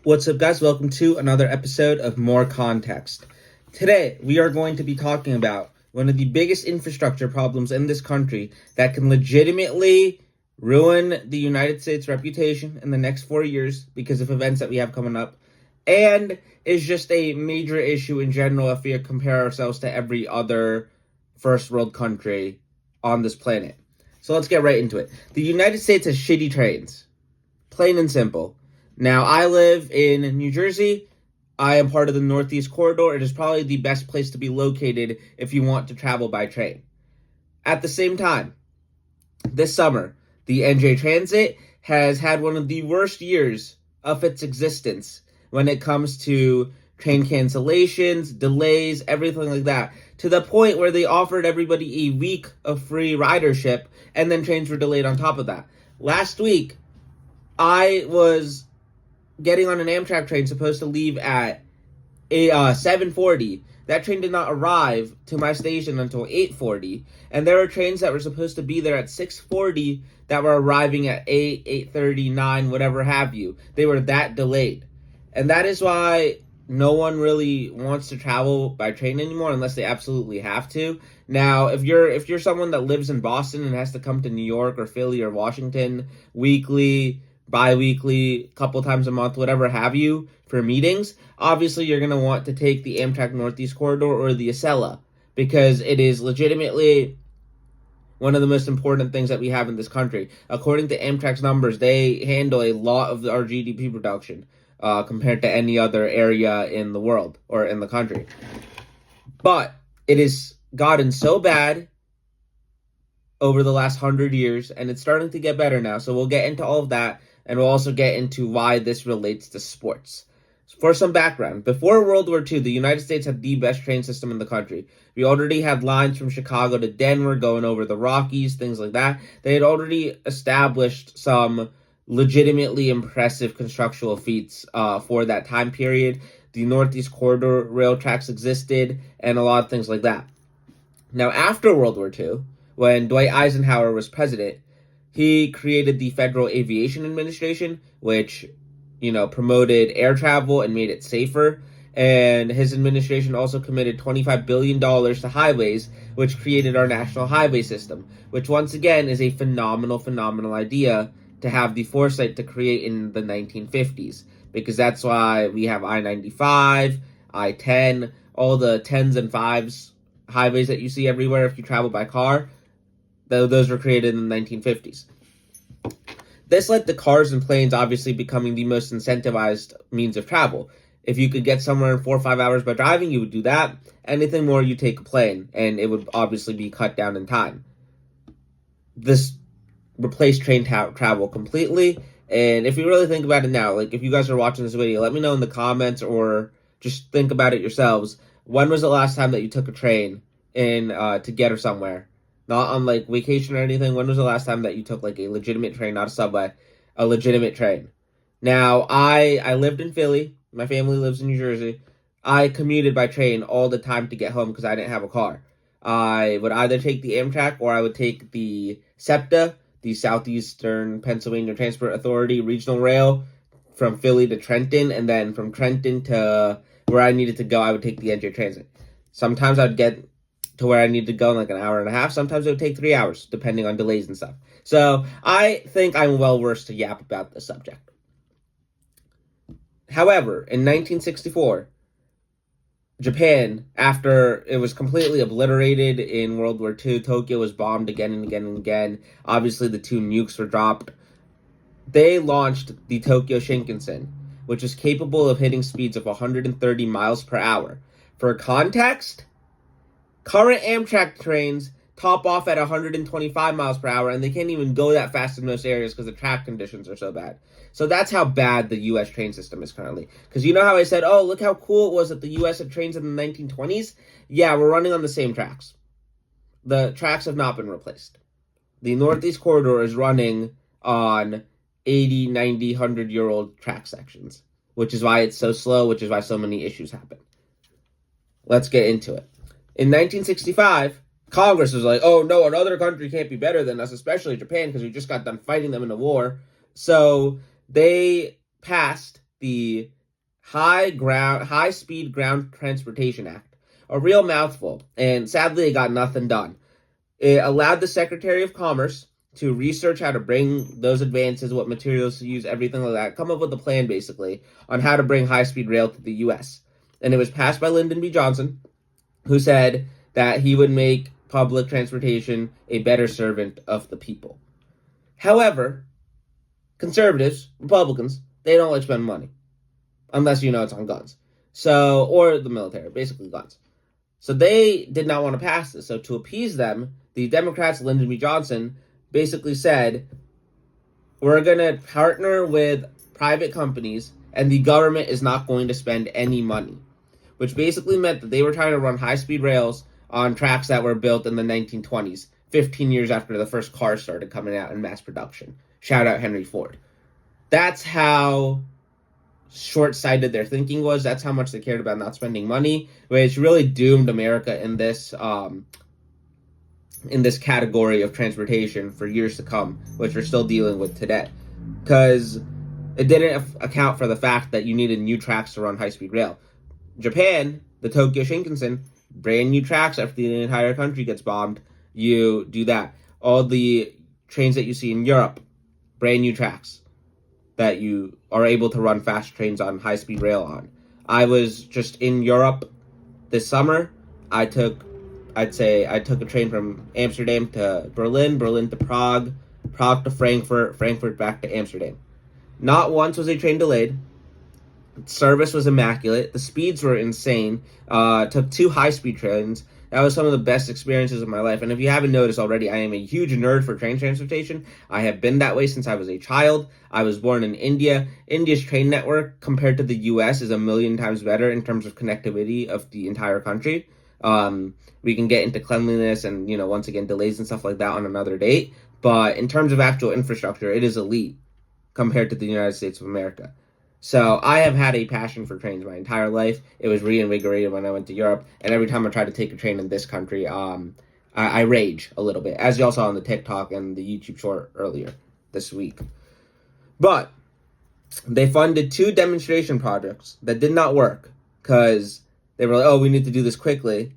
What's up, guys? Welcome to another episode of More Context. Today, we are going to be talking about one of the biggest infrastructure problems in this country that can legitimately ruin the United States' reputation in the next 4 years because of events that we have coming up, and is just a major issue in general if we compare ourselves to every other first world country on this planet. So let's get right into it. The United States has shitty trains. Plain and simple. Now, I live in New Jersey. I am part of the Northeast Corridor. It is probably the best place to be located if you want to travel by train. At the same time, this summer, the NJ Transit has had one of the worst years of its existence when it comes to train cancellations, delays, everything like that, to the point where they offered everybody a week of free ridership, and then trains were delayed on top of that. Last week, I was getting on an Amtrak train supposed to leave at 7:40. That train did not arrive to my station until 8:40, and there were trains that were supposed to be there at 6:40 that were arriving at 8, 8:30, 9, whatever have you. They were that delayed. And that is why no one really wants to travel by train anymore unless they absolutely have to. Now, if you're someone that lives in Boston and has to come to New York or Philly or Washington weekly, bi-weekly, couple times a month, whatever have you, for meetings, obviously you're going to want to take the Amtrak Northeast Corridor or the Acela, because it is legitimately one of the most important things that we have in this country. According to Amtrak's numbers, they handle a lot of our GDP production compared to any other area in the world or in the country. But it has gotten so bad over the last 100 years, and it's starting to get better now. So we'll get into all of that, and we'll also get into why this relates to sports. For some background, before World War II, the United States had the best train system in the country. We already had lines from Chicago to Denver going over the Rockies, things like that. They had already established some legitimately impressive constructional feats for that time period. The Northeast Corridor rail tracks existed, and a lot of things like that. Now, after World War II, when Dwight Eisenhower was president, he created the Federal Aviation Administration, which, promoted air travel and made it safer. And his administration also committed $25 billion to highways, which created our national highway system, which once again is a phenomenal idea to have the foresight to create in the 1950s, because that's why we have I-95, I-10, all the 10s and 5s highways that you see everywhere if you travel by car. Those were created in the 1950s. This led to cars and planes obviously becoming the most incentivized means of travel. If you could get somewhere in 4 or 5 hours by driving, you would do that. Anything more, you take a plane, and it would obviously be cut down in time. This replaced train travel completely, and if you really think about it now, like if you guys are watching this video, let me know in the comments or just think about it yourselves. When was the last time that you took a train to get her somewhere? Not on, vacation or anything. When was the last time that you took, a legitimate train, not a subway, a legitimate train? Now, I lived in Philly. My family lives in New Jersey. I commuted by train all the time to get home because I didn't have a car. I would either take the Amtrak or I would take the SEPTA, the Southeastern Pennsylvania Transport Authority Regional Rail, from Philly to Trenton, and then from Trenton to where I needed to go, I would take the NJ Transit. Sometimes I would get to where I need to go in an hour and a half. Sometimes it would take 3 hours, depending on delays and stuff. So I think I'm well versed to yap about this subject. However, in 1964, Japan, after it was completely obliterated in World War II, Tokyo was bombed again and again and again. Obviously, the 2 nukes were dropped. They launched the Tokyo Shinkansen, which is capable of hitting speeds of 130 miles per hour. For context, current Amtrak trains top off at 125 miles per hour, and they can't even go that fast in most areas because the track conditions are so bad. So that's how bad the U.S. train system is currently. Because you know how I said, oh, look how cool it was that the U.S. had trains in the 1920s? Yeah, we're running on the same tracks. The tracks have not been replaced. The Northeast Corridor is running on 80, 90, 100-year-old track sections, which is why it's so slow, which is why so many issues happen. Let's get into it. In 1965, Congress was like, oh, no, another country can't be better than us, especially Japan, because we just got done fighting them in a war. So they passed the High Speed Ground Transportation Act. A real mouthful, and sadly it got nothing done. It allowed the Secretary of Commerce to research how to bring those advances, what materials to use, everything like that, come up with a plan basically on how to bring high-speed rail to the U.S. And it was passed by Lyndon B. Johnson, who said that he would make public transportation a better servant of the people. However, conservatives, Republicans, they don't like spend money. Unless you know it's on guns. So, or the military, basically guns. So they did not want to pass this. So to appease them, the Democrats, Lyndon B. Johnson, basically said, we're going to partner with private companies and the government is not going to spend any money. Which basically meant that they were trying to run high-speed rails on tracks that were built in the 1920s, 15 years after the first cars started coming out in mass production. Shout out Henry Ford. That's how short-sighted their thinking was. That's how much they cared about not spending money, which really doomed America in this category of transportation for years to come, which we're still dealing with today. Because it didn't account for the fact that you needed new tracks to run high-speed rail. Japan, the Tokyo Shinkansen, brand new tracks after the entire country gets bombed. You do that. All the trains that you see in Europe, brand new tracks that you are able to run fast trains on, high-speed rail on. I was just in Europe this summer. I took a train from Amsterdam to Berlin, Berlin to Prague, Prague to Frankfurt, Frankfurt back to Amsterdam. Not once was a train delayed. Service was immaculate. The speeds were insane. Took 2 high-speed trains. That was some of the best experiences of my life. And if you haven't noticed already, I am a huge nerd for train transportation. I have been that way since I was a child. I was born in India. India's train network compared to the U.S. is a million times better in terms of connectivity of the entire country. We can get into cleanliness and, once again, delays and stuff like that on another date. But in terms of actual infrastructure, it is elite compared to the United States of America. So I have had a passion for trains my entire life. It was reinvigorated when I went to Europe. And every time I try to take a train in this country, I rage a little bit, as you all saw on the TikTok and the YouTube short earlier this week. But they funded 2 demonstration projects that did not work because they were like, oh, we need to do this quickly.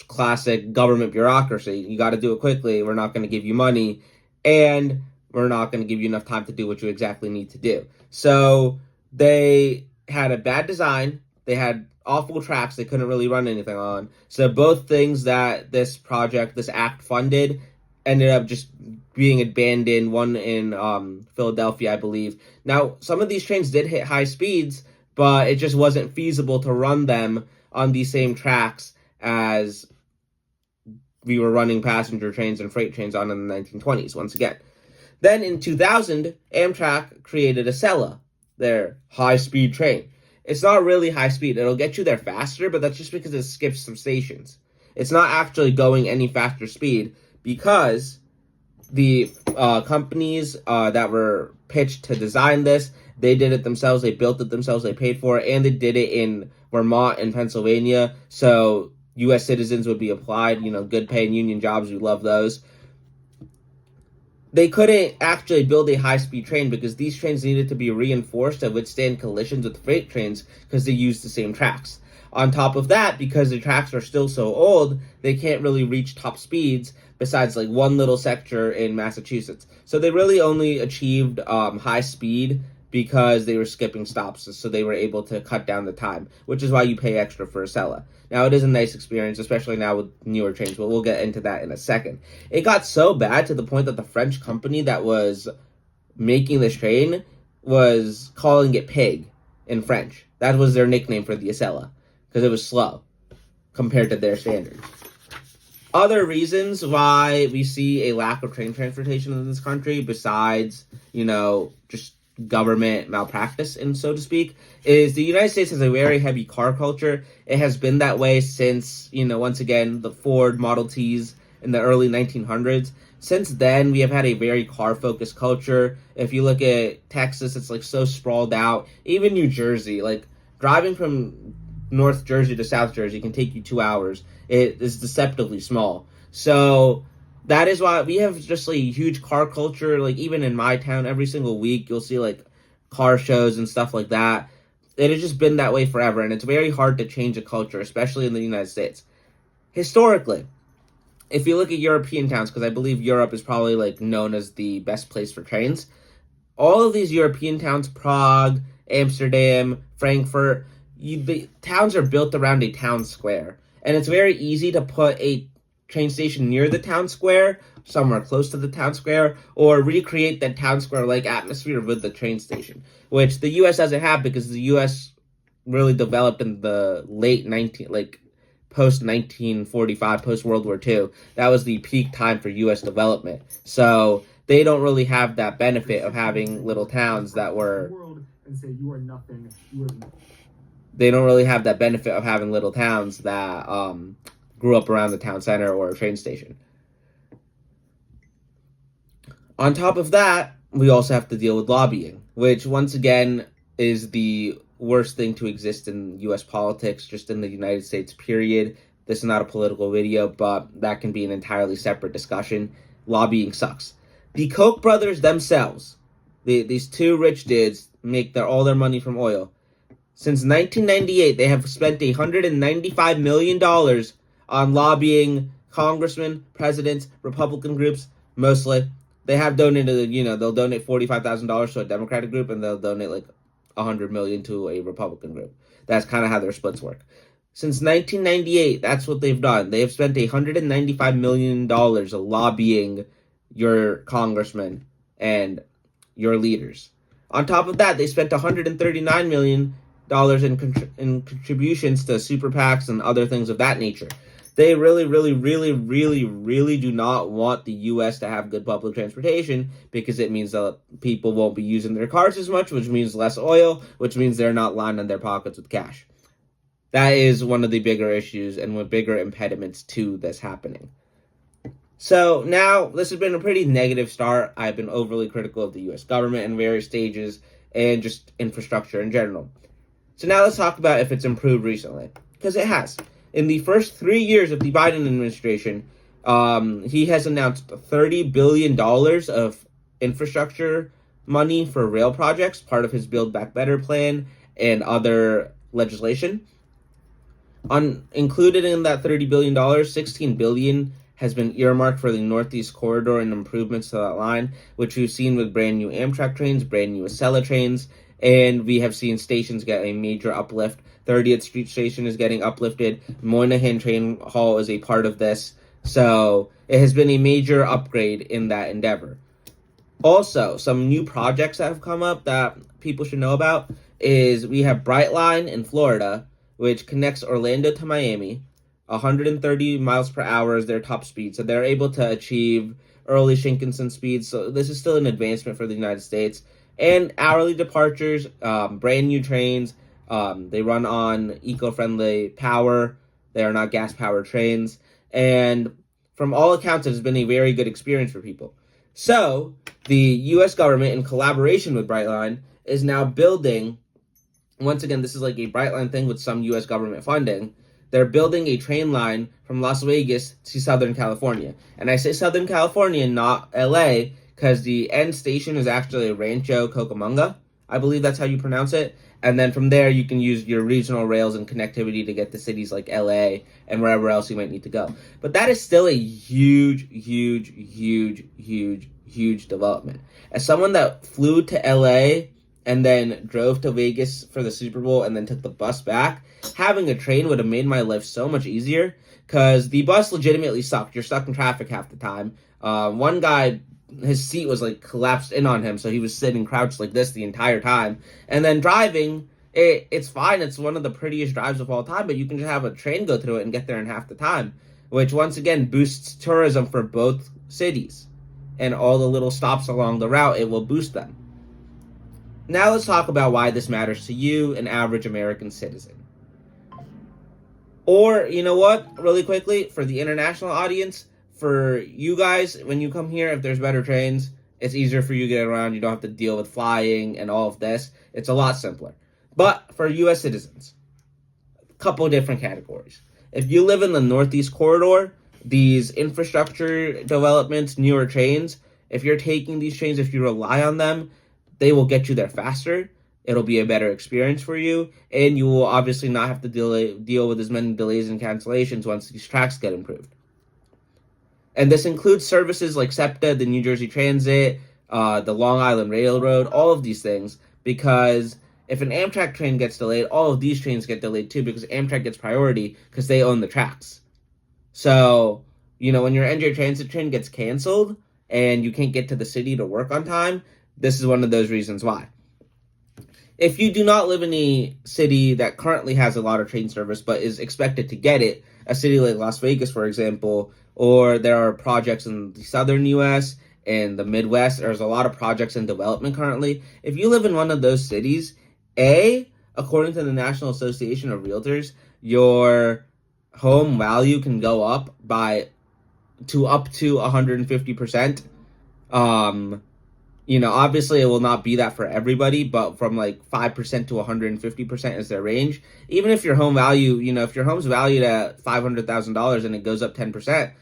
Classic government bureaucracy. You got to do it quickly. We're not going to give you money. And we're not going to give you enough time to do what you exactly need to do. So they had a bad design. They had awful tracks they couldn't really run anything on. So both things that this act funded, ended up just being abandoned, one in Philadelphia, I believe. Now, some of these trains did hit high speeds, but it just wasn't feasible to run them on these same tracks as we were running passenger trains and freight trains on in the 1920s, once again. Then in 2000, Amtrak created Acela, their high-speed train. It's not really high speed. It'll get you there faster, but that's just because it skips some stations. It's not actually going any faster speed because the companies that were pitched to design this, they did it themselves, they built it themselves, they paid for it, and they did it in Vermont and Pennsylvania, so U.S. citizens would be applied, good paying union jobs, we love those. They couldn't actually build a high-speed train because these trains needed to be reinforced to withstand collisions with freight trains because they used the same tracks. On top of that, because the tracks are still so old, they can't really reach top speeds besides like one little sector in Massachusetts. So they really only achieved high speed because they were skipping stops, so they were able to cut down the time, which is why you pay extra for Acela. Now, it is a nice experience, especially now with newer trains, but we'll get into that in a second. It got so bad to the point that the French company that was making this train was calling it Pig in French. That was their nickname for the Acela, because it was slow compared to their standards. Other reasons why we see a lack of train transportation in this country, besides, just government malpractice, and so to speak, is the United States has a very heavy car culture. It has been that way since, once again, the Ford Model Ts in the early 1900s. Since then, we have had a very car-focused culture. If you look at Texas, it's like so sprawled out. Even New Jersey, like driving from North Jersey to South Jersey can take you 2 hours. It is deceptively small. So that is why we have just like a huge car culture. Like even in my town, every single week you'll see like car shows and stuff like that. It has just been that way forever, and it's very hard to change a culture, especially in the United States. Historically, if you look at European towns, because I believe Europe is probably like known as the best place for trains, all of these European towns, Prague, Amsterdam, Frankfurt, the towns are built around a town square. And it's very easy to put a train station near the town square, somewhere close to the town square, or recreate that town square-like atmosphere with the train station, which the U.S. doesn't have because the U.S. really developed in the late post 1945, post World War II. That was the peak time for U.S. development. So they don't really have that benefit of having little towns that were. And say you are nothing. They don't really have that benefit of having little towns that grew up around the town center or a train station. On top of that, we also have to deal with lobbying, which once again is the worst thing to exist in U.S. politics, just in the United States, period. This is not a political video, but that can be an entirely separate discussion. Lobbying sucks. The Koch brothers themselves, these two rich dudes, make all their money from oil. Since 1998, they have spent $195 million on lobbying congressmen, presidents, Republican groups, mostly. They have donated, they'll donate $45,000 to a Democratic group, and they'll donate like $100 million to a Republican group. That's kind of how their splits work. Since 1998, that's what they've done. They have spent $195 million lobbying your congressmen and your leaders. On top of that, they spent $139 million in contributions to super PACs and other things of that nature. They really, really, really, really, really do not want the U.S. to have good public transportation because it means that people won't be using their cars as much, which means less oil, which means they're not lining their pockets with cash. That is one of the bigger issues and one bigger impediments to this happening. So now, this has been a pretty negative start. I've been overly critical of the U.S. government in various stages and just infrastructure in general. So now let's talk about if it's improved recently, because it has. In the first 3 years of the Biden administration, he has announced $30 billion of infrastructure money for rail projects, part of his Build Back Better plan and other legislation. Included in that $30 billion, $16 billion has been earmarked for the Northeast Corridor and improvements to that line, which we've seen with brand new Amtrak trains, brand new Acela trains, and we have seen stations get a major uplift. 30th Street Station is getting uplifted. Moynihan Train Hall is a part of this. So it has been a major upgrade in that endeavor. Also, some new projects that have come up that people should know about is we have Brightline in Florida, which connects Orlando to Miami. 130 miles per hour is their top speed. So they're able to achieve early Shinkansen speeds. So this is still an advancement for the United States. And hourly departures, brand new trains. They run on eco-friendly power. They are not gas-powered trains. And from all accounts, it has been a very good experience for people. So the U.S. government, in collaboration with Brightline, is now building, once again, this is like a Brightline thing with some U.S. government funding. They're building a train line from Las Vegas to Southern California. And I say Southern California, not L.A., because the end station is actually Rancho Cucamonga. I believe that's how you pronounce it. And then from there, you can use your regional rails and connectivity to get to cities like LA and wherever else you might need to go. But that is still a huge, huge, huge, huge, huge development. As someone that flew to LA and then drove to Vegas for the Super Bowl and then took the bus back, having a train would have made my life so much easier because the bus legitimately sucked. You're stuck in traffic half the time. One guy, his seat was like collapsed in on him, so he was sitting crouched like this the entire time. And then driving, it's fine. It's one of the prettiest drives of all time, but you can just have a train go through it and get there in half the time, which once again boosts tourism for both cities. And all the little stops along the route, it will boost them. Now let's talk about why this matters to you, an average American citizen. Or, you know what, really quickly, for the international audience, for you guys, when you come here, if there's better trains, it's easier for you to get around. You don't have to deal with flying and all of this. It's a lot simpler. But for U.S. citizens, a couple different categories. If you live in the Northeast Corridor, these infrastructure developments, newer trains, if you're taking these trains, if you rely on them, they will get you there faster. It'll be a better experience for you, and you will obviously not have to deal with as many delays and cancellations once these tracks get improved. And this includes services like SEPTA, the New Jersey Transit, the Long Island Railroad, all of these things, because if an Amtrak train gets delayed, all of these trains get delayed too, because Amtrak gets priority because they own the tracks. So, when your NJ Transit train gets canceled and you can't get to the city to work on time, this is one of those reasons why. If you do not live in a city that currently has a lot of train service but is expected to get it, a city like Las Vegas, for example, or there are projects in the southern U.S. and the Midwest, there's a lot of projects in development currently. If you live in one of those cities, according to the National Association of Realtors, your home value can go up up to 150%. Obviously it will not be that for everybody, but from like 5% to 150% is their range. Even if your home value, if your home's valued at $500,000 and it goes up 10%,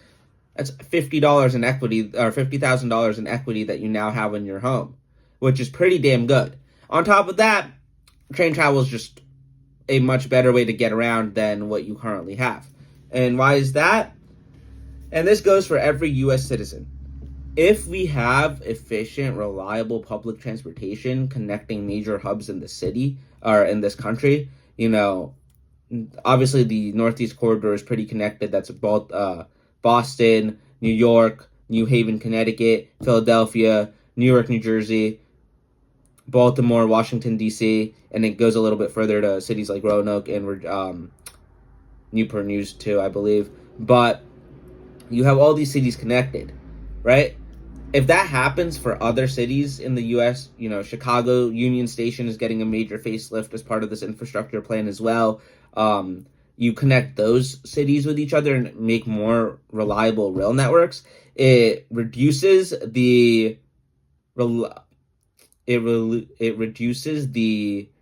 that's $50 in equity, or $50,000 in equity that you now have in your home, which is pretty damn good. On top of that, train travel is just a much better way to get around than what you currently have. And why is that? And this goes for every U.S. citizen. If we have efficient, reliable public transportation connecting major hubs in the city or in this country, obviously the Northeast Corridor is pretty connected. That's both Boston, New York, New Haven, Connecticut, Philadelphia, New York, New Jersey, Baltimore, Washington, D.C., and it goes a little bit further to cities like Roanoke and Newport News too, I believe. But you have all these cities connected, right? If that happens for other cities in the U.S., Chicago Union Station is getting a major facelift as part of this infrastructure plan as well. You connect those cities with each other and make more reliable rail networks. It reduces the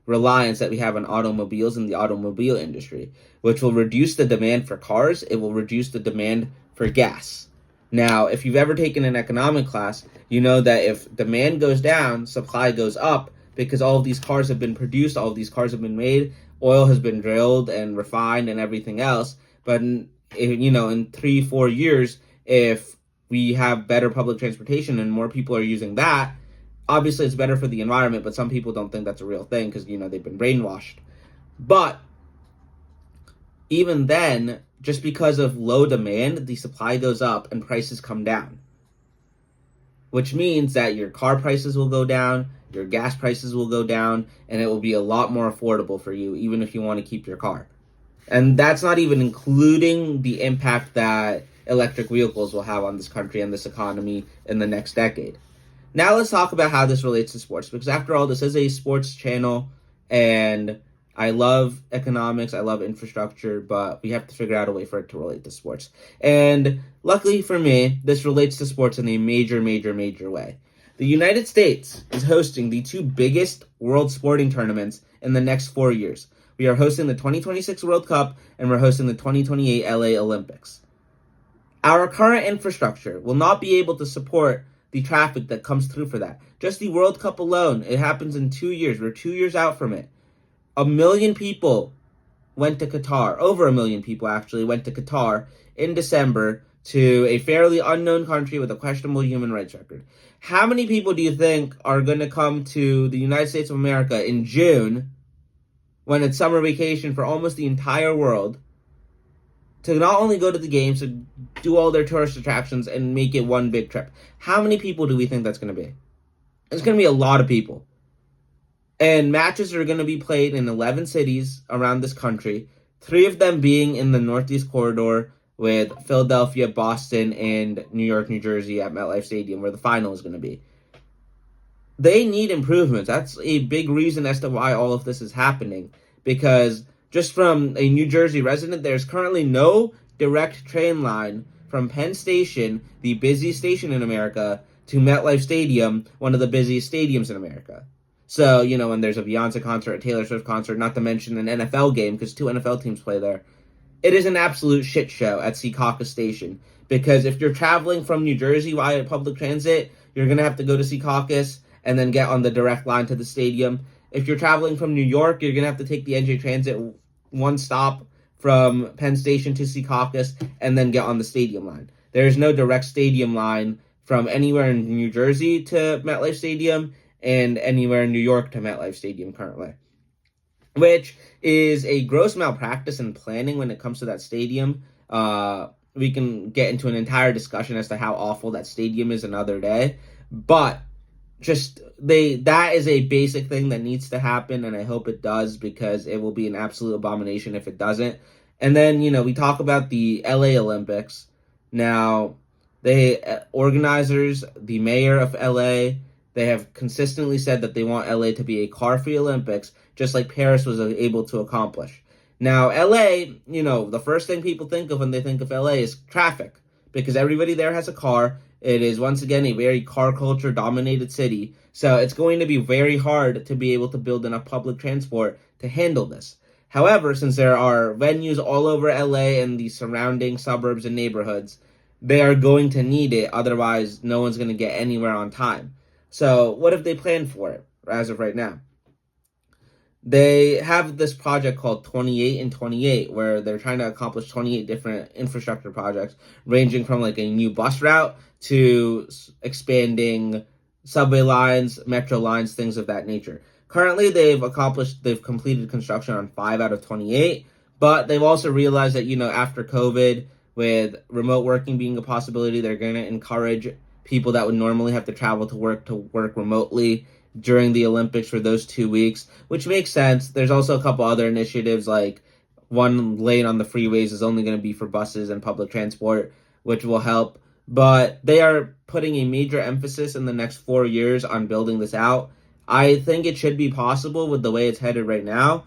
reliance that we have on automobiles in the automobile industry, which will reduce the demand for cars. It will reduce the demand for gas. Now, if you've ever taken an economic class, you know that if demand goes down, supply goes up, because all of these cars have been produced, all of these cars have been made, oil has been drilled and refined and everything else. But, in 3-4 years, if we have better public transportation and more people are using that, obviously it's better for the environment, but some people don't think that's a real thing because, they've been brainwashed. But even then, just because of low demand, the supply goes up and prices come down. Which means that your car prices will go down, your gas prices will go down, and it will be a lot more affordable for you, even if you want to keep your car. And that's not even including the impact that electric vehicles will have on this country and this economy in the next decade. Now let's talk about how this relates to sports, because after all, this is a sports channel, and I love economics, I love infrastructure, but we have to figure out a way for it to relate to sports. And luckily for me, this relates to sports in a major, major, major way. The United States is hosting the two biggest world sporting tournaments in the next 4 years. We are hosting the 2026 World Cup, and we're hosting the 2028 LA Olympics. Our current infrastructure will not be able to support the traffic that comes through for that. Just the World Cup alone, it happens in 2 years. We're 2 years out from it. 1 million people went to Qatar. Over 1 million people actually went to Qatar in December to a fairly unknown country with a questionable human rights record. How many people do you think are going to come to the United States of America in June, when it's summer vacation for almost the entire world, to not only go to the games, to do all their tourist attractions and make it one big trip? How many people do we think that's going to be? It's going to be a lot of people. And matches are going to be played in 11 cities around this country, 3 of them being in the Northeast Corridor, with Philadelphia, Boston, and New York, New Jersey at MetLife Stadium, where the final is going to be. They need improvements. That's a big reason as to why all of this is happening, because just from a New Jersey resident, there's currently no direct train line from Penn Station, the busiest station in America, to MetLife Stadium, one of the busiest stadiums in America. So, when there's a Beyonce concert, a Taylor Swift concert, not to mention an NFL game, because 2 NFL teams play there, it is an absolute shit show at Secaucus Station. Because if you're traveling from New Jersey via public transit, you're going to have to go to Secaucus and then get on the direct line to the stadium. if you're traveling from New York, you're going to have to take the NJ Transit one stop from Penn Station to Secaucus and then get on the stadium line. There is no direct stadium line from anywhere in New Jersey to MetLife Stadium and anywhere in New York to MetLife Stadium currently, which is a gross malpractice in planning when it comes to that stadium. We can get into an entire discussion as to how awful that stadium is another day, but that is a basic thing that needs to happen, and I hope it does, because it will be an absolute abomination if it doesn't. And then, we talk about the LA Olympics. Now, organizers, the mayor of LA, they have consistently said that they want LA to be a car-free Olympics, just like Paris was able to accomplish. Now, LA, the first thing people think of when they think of LA is traffic, because everybody there has a car. It is, once again, a very car culture dominated city. So it's going to be very hard to be able to build enough public transport to handle this. However, since there are venues all over LA and the surrounding suburbs and neighborhoods, they are going to need it. Otherwise, no one's going to get anywhere on time. So what have they planned for it as of right now? They have this project called 28 and 28, where they're trying to accomplish 28 different infrastructure projects, ranging from like a new bus route to expanding subway lines, metro lines, things of that nature. Currently, they've completed construction on 5 out of 28, but they've also realized that, after COVID, with remote working being a possibility, they're going to encourage people that would normally have to travel to work remotely during the Olympics for those 2 weeks, which makes sense. There's also a couple other initiatives, like one lane on the freeways is only going to be for buses and public transport, which will help. But they are putting a major emphasis in the next 4 years on building this out. I think it should be possible with the way it's headed right now.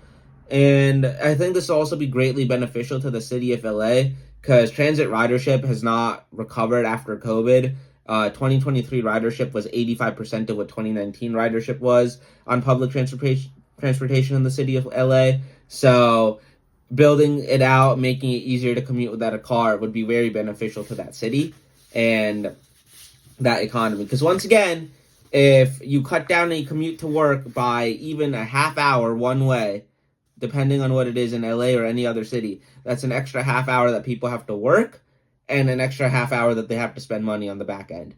And I think this will also be greatly beneficial to the city of LA, because transit ridership has not recovered after COVID. 2023 ridership was 85% of what 2019 ridership was on public transportation in the city of LA. So building it out, making it easier to commute without a car would be very beneficial to that city and that economy. Because once again, if you cut down a commute to work by even a half hour one way, depending on what it is in LA or any other city, that's an extra half hour that people have to work and an extra half hour that they have to spend money on the back end.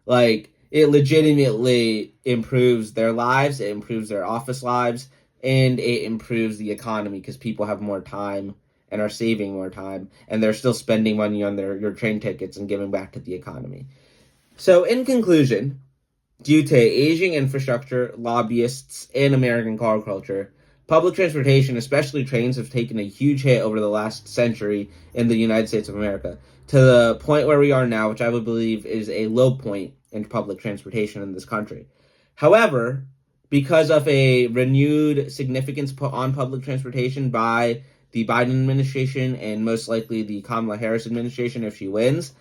Like, it legitimately improves their lives, it improves their office lives, and it improves the economy because people have more time and are saving more time, and they're still spending money on your train tickets and giving back to the economy. So, in conclusion, due to aging infrastructure, lobbyists, and American car culture, public transportation, especially trains, have taken a huge hit over the last century in the United States of America, to the point where we are now, which I would believe is a low point in public transportation in this country. However, because of a renewed significance put on public transportation by the Biden administration and most likely the Kamala Harris administration if she wins,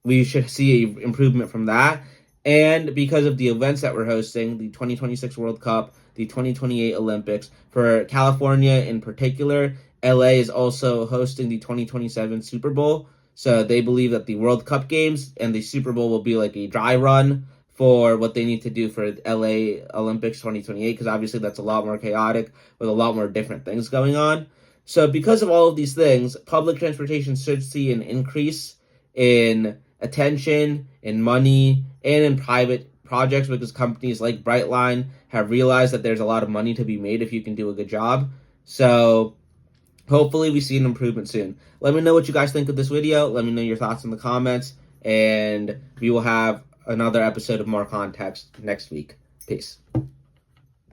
we should see an improvement from that. And because of the events that we're hosting, the 2026 World Cup, the 2028 Olympics, for California in particular, LA is also hosting the 2027 Super Bowl. So they believe that the World Cup games and the Super Bowl will be like a dry run for what they need to do for LA Olympics 2028, because obviously that's a lot more chaotic with a lot more different things going on. So because of all of these things, public transportation should see an increase in attention, in money, and in private projects, because companies like Brightline have realized that there's a lot of money to be made if you can do a good job. So hopefully we see an improvement soon. Let me know what you guys think of this video. Let me know your thoughts in the comments, and we will have another episode of More Context next week. Peace.